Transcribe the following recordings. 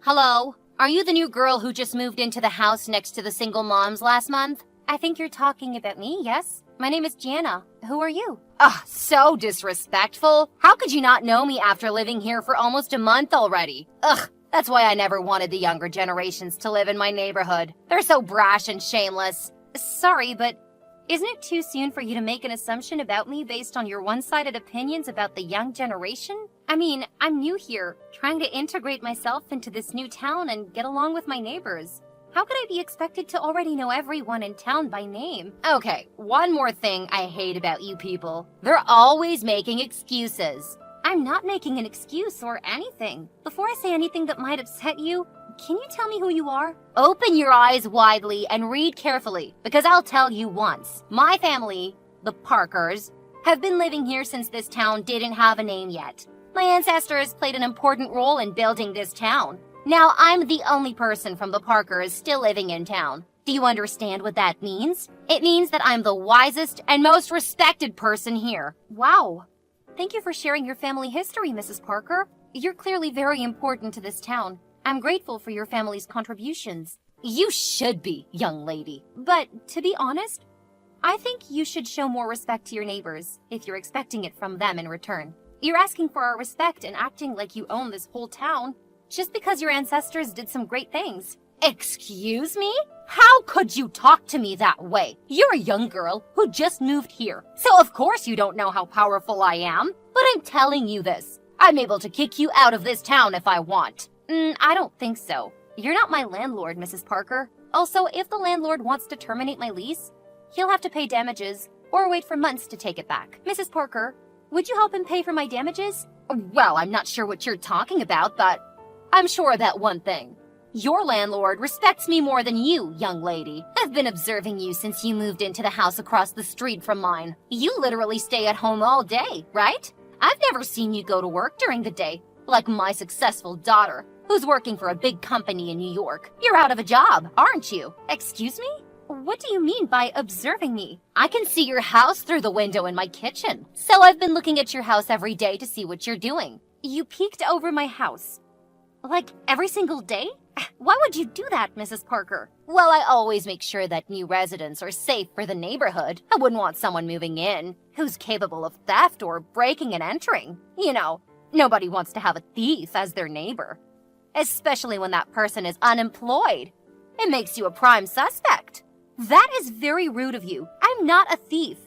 Hello? Are you the new girl who just moved into the house next to the single moms last month? I think you're talking about me, yes? My name is Gianna. Who are you? Ugh, so disrespectful. How could you not know me after living here for almost a month already? Ugh, that's why I never wanted the younger generations to live in my neighborhood. They're so brash and shameless. Sorry, but isn't it too soon for you to make an assumption about me based on your one-sided opinions about the young generation? I mean, I'm new here, trying to integrate myself into this new town and get along with my neighbors. How could I be expected to already know everyone in town by name? Okay, one more thing I hate about you people. They're always making excuses. I'm not making an excuse or anything. Before I say anything that might upset you, can you tell me who you are? Open your eyes widely and read carefully, because I'll tell you once. My family, the Parkers, have been living here since this town didn't have a name yet. My ancestors played an important role in building this town. Now I'm the only person from the Parkers still living in town. Do you understand what that means? It means that I'm the wisest and most respected person here. Wow. Thank you for sharing your family history, Mrs. Parker. You're clearly very important to this town. I'm grateful for your family's contributions. You should be, young lady. But to be honest, I think you should show more respect to your neighbors if you're expecting it from them in return. You're asking for our respect and acting like you own this whole town just because your ancestors did some great things. Excuse me? How could you talk to me that way? You're a young girl who just moved here, so of course you don't know how powerful I am. But I'm telling you this. I'm able to kick you out of this town if I want. I don't think so. You're not my landlord, Mrs. Parker. Also, if the landlord wants to terminate my lease, he'll have to pay damages or wait for months to take it back. Mrs. Parker, would you help him pay for my damages? Well, I'm not sure what you're talking about, but I'm sure of that one thing. Your landlord respects me more than you, young lady. I've been observing you since you moved into the house across the street from mine. You literally stay at home all day, right? I've never seen you go to work during the day, like my successful daughter, who's working for a big company in New York. You're out of a job, aren't you? Excuse me? What do you mean by observing me? I can see your house through the window in my kitchen, so I've been looking at your house every day to see what you're doing. You peeked over my house. Like, every single day? Why would you do that, Mrs. Parker? Well, I always make sure that new residents are safe for the neighborhood. I wouldn't want someone moving in who's capable of theft or breaking and entering. You know, nobody wants to have a thief as their neighbor, especially when that person is unemployed. It makes you a prime suspect. That is very rude of you. I'm not a thief,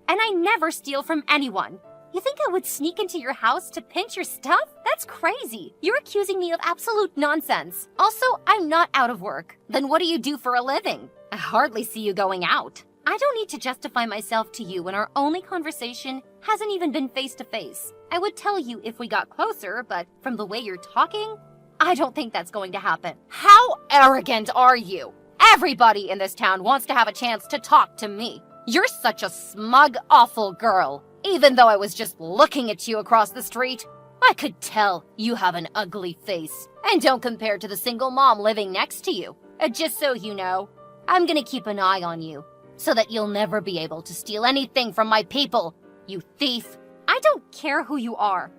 and I never steal from anyone. You think I would sneak into your house to pinch your stuff? That's crazy. You're accusing me of absolute nonsense. Also, I'm not out of work. Then what do you do for a living? I hardly see you going out. I don't need to justify myself to you when our only conversation hasn't even been face-to-face. I would tell you if we got closer, but from the way you're talking, I don't think that's going to happen. How arrogant are you? Everybody in this town wants to have a chance to talk to me. You're such a smug, awful girl. Even though I was just looking at you across the street, I could tell you have an ugly face. And don't compare to the single mom living next to you. Just so you know, I'm gonna keep an eye on you, so that you'll never be able to steal anything from my people, you thief. I don't care who you are,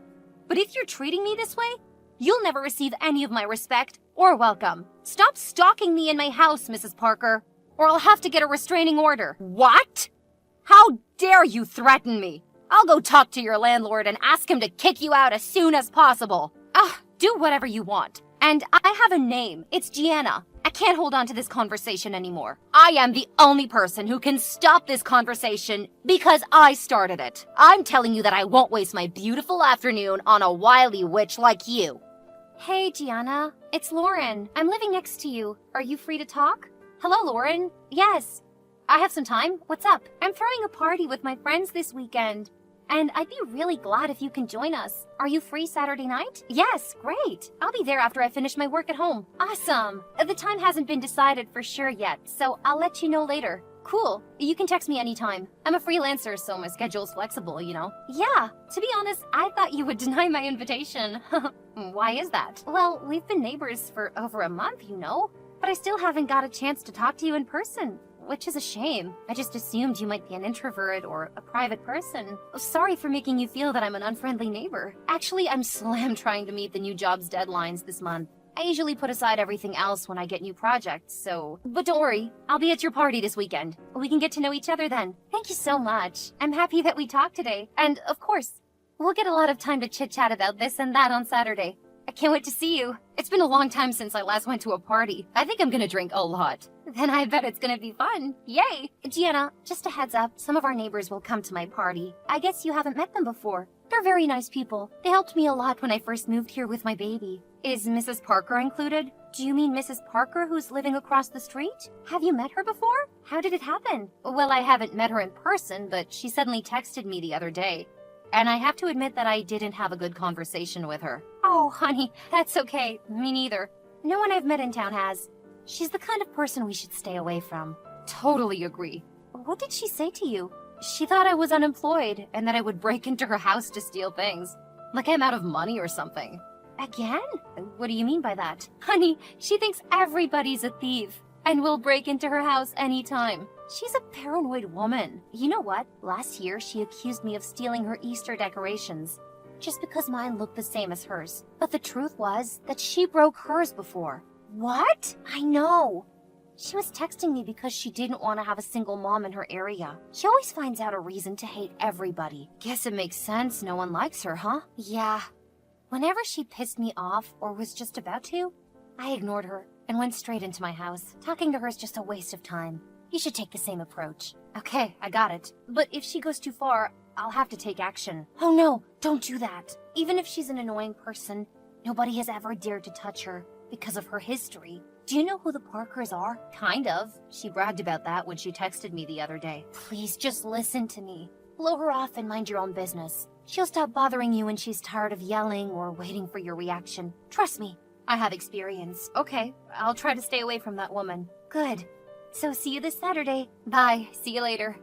but if you're treating me this way, you'll never receive any of my respect or welcome. Stop stalking me in my house, Mrs. Parker, or I'll have to get a restraining order. What? How dare you threaten me? I'll go talk to your landlord and ask him to kick you out as soon as possible. Do whatever you want. And I have a name. It's Gianna. I can't hold on to this conversation anymore. I am the only person who can stop this conversation because I started it. I'm telling you that I won't waste my beautiful afternoon on a wily witch like you. Hey, Gianna. It's Lauren. I'm living next to you. Are you free to talk? Hello, Lauren. Yes. I have some time. What's up? I'm throwing a party with my friends this weekend, and I'd be really glad if you can join us. Are you free Saturday night? Yes, great. I'll be there after I finish my work at home. Awesome. The time hasn't been decided for sure yet, so I'll let you know later. Cool. You can text me anytime. I'm a freelancer, so my schedule's flexible, you know? Yeah. To be honest, I thought you would deny my invitation. Why is that? Well, we've been neighbors for over a month, you know, but I still haven't got a chance to talk to you in person. Which is a shame. I just assumed you might be an introvert or a private person. Sorry for making you feel that I'm an unfriendly neighbor. Actually, I'm slammed trying to meet the new job's deadlines this month. I usually put aside everything else when I get new projects, so... But don't worry, I'll be at your party this weekend. We can get to know each other then. Thank you so much. I'm happy that we talked today. And, of course, we'll get a lot of time to chit-chat about this and that on Saturday. I can't wait to see you. It's been a long time since I last went to a party. I think I'm gonna drink a lot. Then I bet it's gonna be fun. Yay! Gianna, just a heads up, some of our neighbors will come to my party. I guess you haven't met them before. They're very nice people. They helped me a lot when I first moved here with my baby. Is Mrs. Parker included? Do you mean Mrs. Parker who's living across the street? Have you met her before? How did it happen? Well, I haven't met her in person, but she suddenly texted me the other day. And I have to admit that I didn't have a good conversation with her. Oh, honey, that's okay. Me neither. No one I've met in town has. She's the kind of person we should stay away from. Totally agree. What did she say to you? She thought I was unemployed and that I would break into her house to steal things. Like I'm out of money or something. Again? What do you mean by that? Honey, she thinks everybody's a thief and will break into her house anytime. She's a paranoid woman. You know what? Last year, she accused me of stealing her Easter decorations, just because mine looked the same as hers. But the truth was that she broke hers before. What? I know. She was texting me because she didn't want to have a single mom in her area. She always finds out a reason to hate everybody. Guess it makes sense no one likes her, huh? Yeah. Whenever she pissed me off or was just about to, I ignored her and went straight into my house. Talking to her is just a waste of time. You should take the same approach. Okay, I got it. But if she goes too far, I'll have to take action. Oh no, don't do that. Even if she's an annoying person, nobody has ever dared to touch her because of her history. Do you know who the Parkers are? Kind of. She bragged about that when she texted me the other day. Please, just listen to me. Blow her off and mind your own business. She'll stop bothering you when she's tired of yelling or waiting for your reaction. Trust me, I have experience. Okay, I'll try to stay away from that woman. Good. So see you this Saturday. Bye. See you later.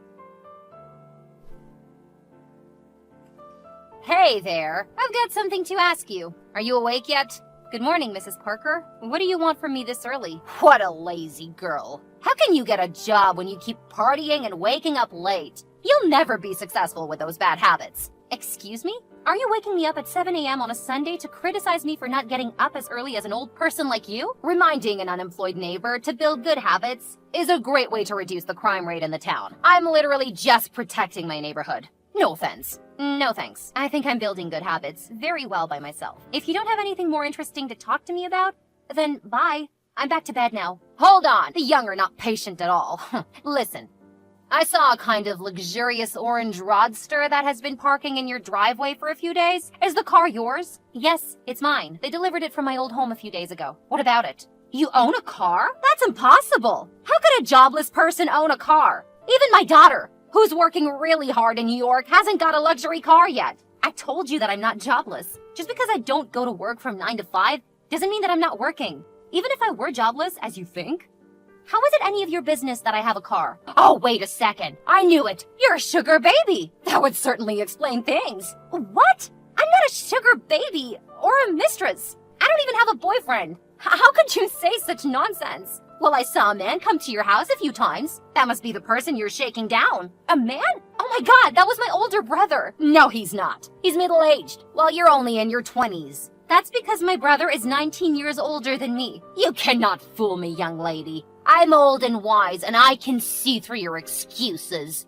Hey there. I've got something to ask you. Are you awake yet? Good morning, Mrs. Parker. What do you want from me this early? What a lazy girl. How can you get a job when you keep partying and waking up late? You'll never be successful with those bad habits. Excuse me? Are you waking me up at 7 a.m. on a Sunday to criticize me for not getting up as early as an old person like you? Reminding an unemployed neighbor to build good habits is a great way to reduce the crime rate in the town. I'm literally just protecting my neighborhood. No offense. No thanks. I think I'm building good habits very well by myself. If you don't have anything more interesting to talk to me about, then bye. I'm back to bed now. Hold on. The young are not patient at all. Listen. I saw a kind of luxurious orange roadster that has been parking in your driveway for a few days. Is the car yours? Yes, it's mine. They delivered it from my old home a few days ago. What about it? You own a car? That's impossible. How could a jobless person own a car? Even my daughter, who's working really hard in New York, hasn't got a luxury car yet. I told you that I'm not jobless. Just because I don't go to work from 9 to 5 doesn't mean that I'm not working. Even if I were jobless, as you think. How is it any of your business that I have a car? Oh, wait a second. I knew it. You're a sugar baby. That would certainly explain things. What? I'm not a sugar baby or a mistress. I don't even have a boyfriend. How could you say such nonsense? Well, I saw a man come to your house a few times. That must be the person you're shaking down. A man? Oh my God, that was my older brother. No, he's not. He's middle-aged, while you're only in your 20s. That's because my brother is 19 years older than me. You cannot fool me, young lady. I'm old and wise, and I can see through your excuses.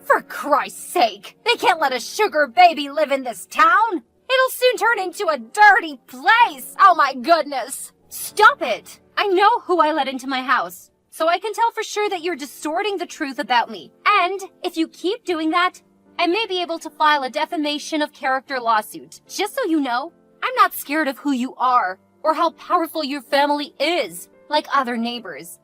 For Christ's sake, they can't let a sugar baby live in this town. It'll soon turn into a dirty place. Oh my goodness. Stop it. I know who I let into my house, so I can tell for sure that you're distorting the truth about me. And if you keep doing that, I may be able to file a defamation of character lawsuit. Just so you know, I'm not scared of who you are or how powerful your family is, like other neighbors.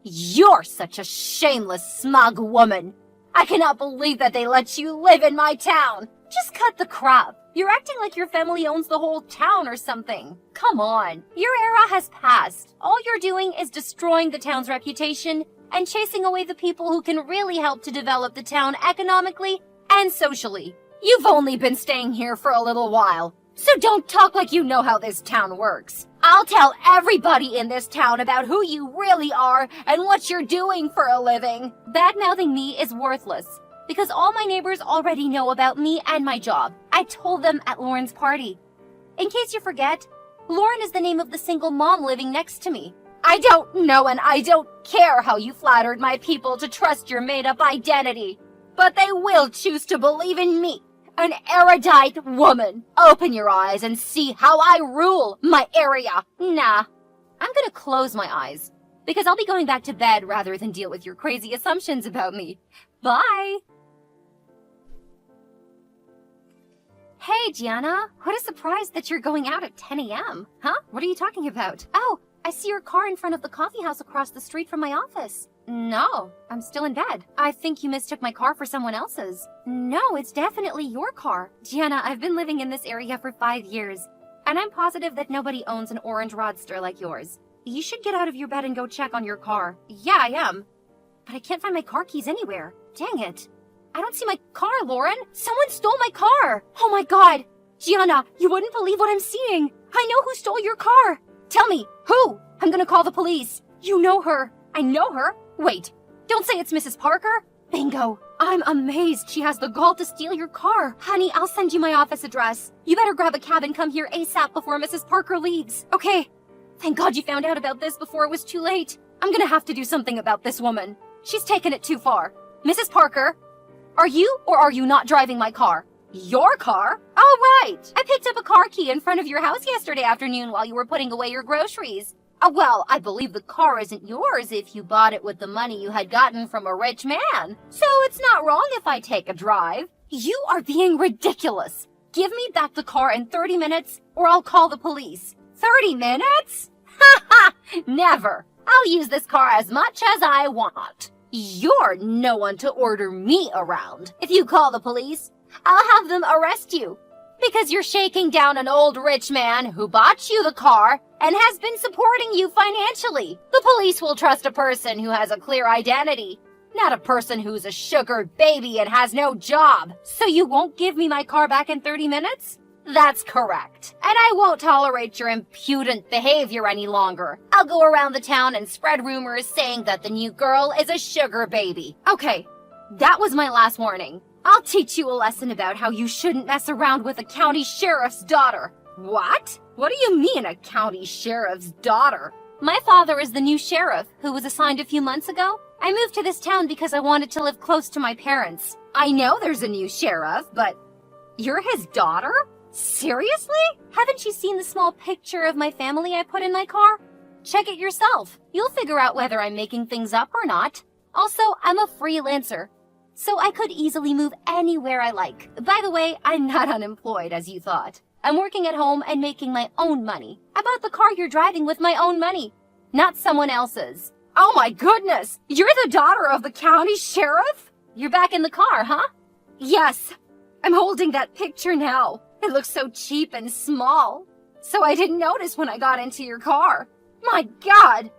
You're such a shameless, smug woman. I cannot believe that they let you live in my town. Just cut the crap. You're acting like your family owns the whole town or something. Come on. Your era has passed. All you're doing is destroying the town's reputation and chasing away the people who can really help to develop the town economically and socially. You've only been staying here for a little while, so don't talk like you know how this town works. I'll tell everybody in this town about who you really are and what you're doing for a living. Bad-mouthing me is worthless, because all my neighbors already know about me and my job. I told them at Lauren's party. In case you forget, Lauren is the name of the single mom living next to me. I don't know and I don't care how you flattered my people to trust your made-up identity, but they will choose to believe in me, an erudite woman. Open your eyes and see how I rule my area. Nah, I'm gonna close my eyes, because I'll be going back to bed rather than deal with your crazy assumptions about me. Bye! Hey, Gianna, what a surprise that you're going out at 10 a.m. Huh? What are you talking about? Oh, I see your car in front of the coffee house across the street from my office. No, I'm still in bed. I think you mistook my car for someone else's. No, it's definitely your car. Gianna, I've been living in this area for 5 years, and I'm positive that nobody owns an orange Roadster like yours. You should get out of your bed and go check on your car. Yeah, I am. But I can't find my car keys anywhere. Dang it. I don't see my car, Lauren. Someone stole my car. Oh my God. Gianna, you wouldn't believe what I'm seeing. I know who stole your car. Tell me, who? I'm gonna call the police. You know her. I know her. Wait, don't say it's Mrs. Parker. Bingo. I'm amazed she has the gall to steal your car. Honey, I'll send you my office address. You better grab a cab and come here ASAP before Mrs. Parker leaves. Okay. Thank God you found out about this before it was too late. I'm gonna have to do something about this woman. She's taken it too far. Mrs. Parker, are you or are you not driving my car? Your car? Oh, right. I picked up a car key in front of your house yesterday afternoon while you were putting away your groceries. Well, I believe the car isn't yours if you bought it with the money you had gotten from a rich man. So it's not wrong if I take a drive. You are being ridiculous. Give me back the car in 30 minutes or I'll call the police. 30 minutes? Ha ha! Never. I'll use this car as much as I want. You're no one to order me around. If you call the police, I'll have them arrest you. Because you're shaking down an old rich man who bought you the car and has been supporting you financially. The police will trust a person who has a clear identity, not a person who's a sugared baby and has no job. So you won't give me my car back in 30 minutes? That's correct. And I won't tolerate your impudent behavior any longer. I'll go around the town and spread rumors saying that the new girl is a sugar baby. Okay, that was my last warning. I'll teach you a lesson about how you shouldn't mess around with a county sheriff's daughter. What? What do you mean, a county sheriff's daughter? My father is the new sheriff who was assigned a few months ago. I moved to this town because I wanted to live close to my parents. I know there's a new sheriff, but you're his daughter? Seriously? Haven't you seen the small picture of my family I put in my car? Check it yourself. You'll figure out whether I'm making things up or not. Also, I'm a freelancer, so I could easily move anywhere I like. By the way, I'm not unemployed as you thought. I'm working at home and making my own money. I bought the car you're driving with my own money, not someone else's. Oh my goodness! You're the daughter of the county sheriff? You're back in the car, huh? Yes. I'm holding that picture now. It looks so cheap and small. So I didn't notice when I got into your car. My God!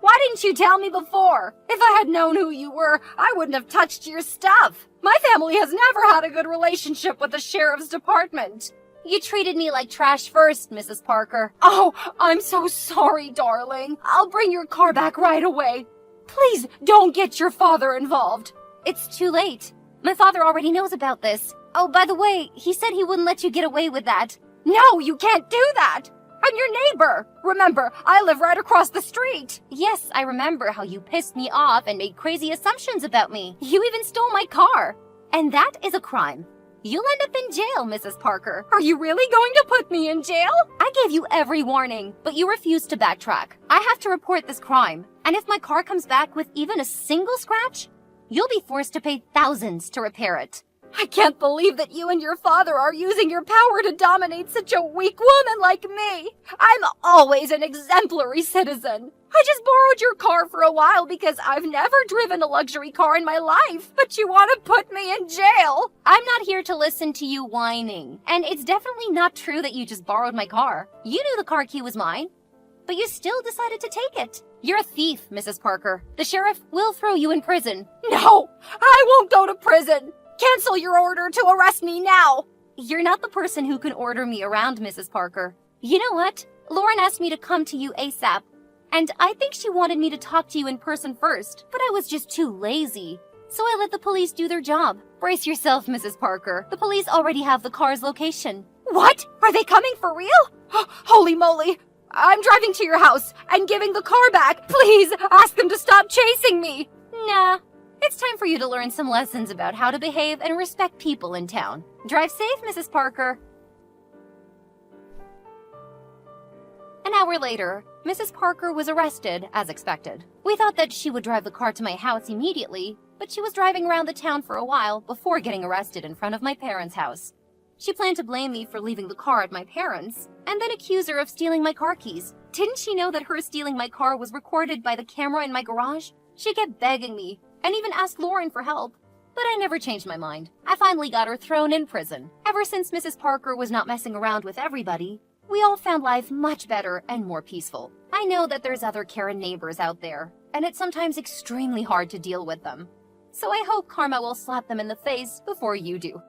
Why didn't you tell me before? If I had known who you were, I wouldn't have touched your stuff. My family has never had a good relationship with the sheriff's department. You treated me like trash first, Mrs. Parker. Oh, I'm so sorry, darling. I'll bring your car back right away. Please don't get your father involved. It's too late. My father already knows about this. Oh, by the way, he said he wouldn't let you get away with that. No, you can't do that. I'm your neighbor. Remember, I live right across the street. Yes, I remember how you pissed me off and made crazy assumptions about me. You even stole my car. And that is a crime. You'll end up in jail, Mrs. Parker. Are you really going to put me in jail? I gave you every warning, but you refused to backtrack. I have to report this crime. And if my car comes back with even a single scratch, you'll be forced to pay thousands to repair it. I can't believe that you and your father are using your power to dominate such a weak woman like me. I'm always an exemplary citizen. I just borrowed your car for a while because I've never driven a luxury car in my life, but you want to put me in jail. I'm not here to listen to you whining, and it's definitely not true that you just borrowed my car. You knew the car key was mine, but you still decided to take it. You're a thief, Mrs. Parker. The sheriff will throw you in prison. No, I won't go to prison. Cancel your order to arrest me now! You're not the person who can order me around, Mrs. Parker. You know what? Lauren asked me to come to you ASAP, and I think she wanted me to talk to you in person first, but I was just too lazy. So I let the police do their job. Brace yourself, Mrs. Parker. The police already have the car's location. What? Are they coming for real? Holy moly! I'm driving to your house and giving the car back. Please, ask them to stop chasing me. Nah. It's time for you to learn some lessons about how to behave and respect people in town. Drive safe, Mrs. Parker. An hour later, Mrs. Parker was arrested, as expected. We thought that she would drive the car to my house immediately, but she was driving around the town for a while before getting arrested in front of my parents' house. She planned to blame me for leaving the car at my parents', and then accuse her of stealing my car keys. Didn't she know that her stealing my car was recorded by the camera in my garage? She kept begging me, and even asked Lauren for help. But I never changed my mind. I finally got her thrown in prison. Ever since Mrs. Parker was not messing around with everybody, we all found life much better and more peaceful. I know that there's other Karen neighbors out there, and it's sometimes extremely hard to deal with them. So I hope karma will slap them in the face before you do.